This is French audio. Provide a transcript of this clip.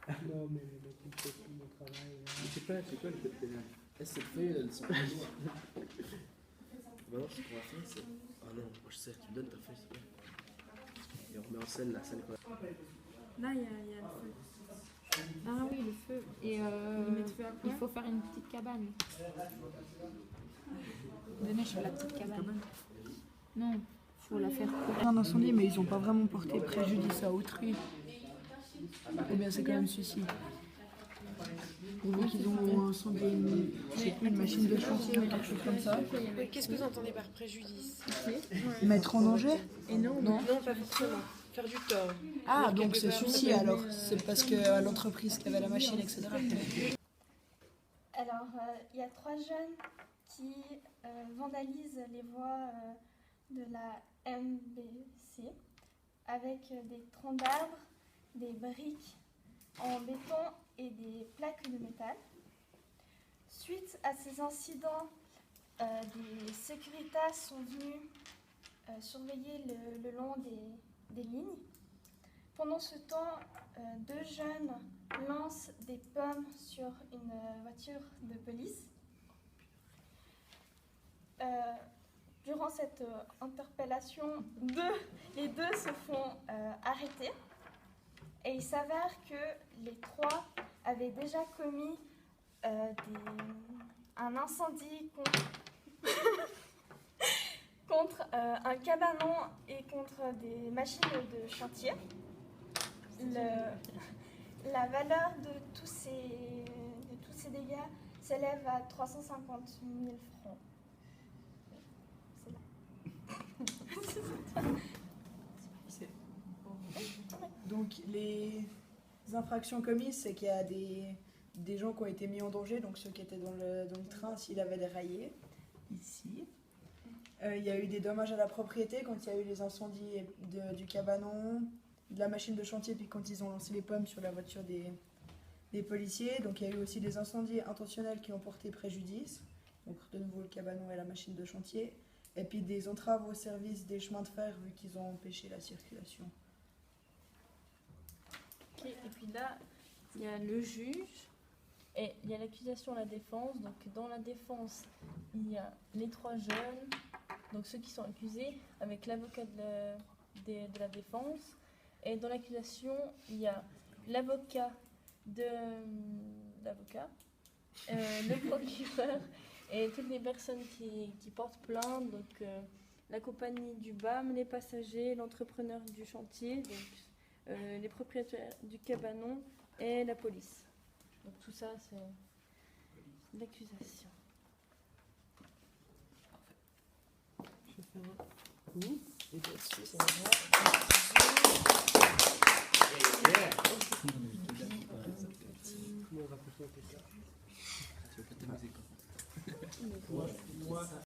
Non, mais le mec, il fait tout mon travail. Je sais pas, c'est quoi le code pénal? Cette feuille, elles sont pas Bah non, ce qu'on va faire, c'est. Ah non, moi je sais, tu me donnes ta feuille, s'il te plaît. Et on remet en scène la scène qu'on a. Là, il y a le feu. Ah oui, le feu. Et il faut faire une petite cabane. Venez sur la petite cabane. Non, il faut la faire courir. Un incendie, mais ils n'ont pas vraiment porté préjudice à autrui. Ou bien c'est quand même suicide. Ou bien qu'ils ont incendié une machine de chantier ou quelque chose comme ça. Mais qu'est-ce que vous entendez par préjudice? Mettre en danger? Et non, Non. non, pas forcément. Faire du tort. Ah, donc c'est suicide alors. C'est parce que l'entreprise qui avait la machine, etc. Alors, il y a 3 jeunes qui vandalisent les voies de la MBC avec des troncs d'arbres, des briques en béton et des plaques de métal. Suite à ces incidents, des sécuritas sont venus surveiller le long des lignes. Pendant ce temps, 2 jeunes lancent des pommes sur une voiture de police. Durant cette interpellation, les deux se font arrêter et il s'avère que les 3 avaient déjà commis un incendie contre un cabanon et contre des machines de chantier. La valeur de tous ces dégâts s'élève à 350 000 francs. Donc les infractions commises, c'est qu'il y a des gens qui ont été mis en danger, donc ceux qui étaient dans le train, s'ils avaient déraillé, ici. Il y a eu des dommages à la propriété quand il y a eu les incendies du cabanon, de la machine de chantier, puis quand ils ont lancé les pommes sur la voiture des policiers. Donc il y a eu aussi des incendies intentionnels qui ont porté préjudice, donc de nouveau le cabanon et la machine de chantier, et puis des entraves au service des chemins de fer vu qu'ils ont empêché la circulation. Okay. Et puis là, il y a le juge et il y a l'accusation et la défense. Donc dans la défense, il y a les 3 jeunes, donc ceux qui sont accusés, avec l'avocat de la défense. Et dans l'accusation, il y a l'avocat, le procureur et toutes les personnes qui portent plainte, donc la compagnie du BAM, les passagers, l'entrepreneur du chantier, donc les propriétaires du cabanon et la police. Donc tout ça, c'est l'accusation. Je vais faire un coup. Et puis ensuite, ça Comment on va présenter ça? Tu veux pas t'amuser quoi? Moi,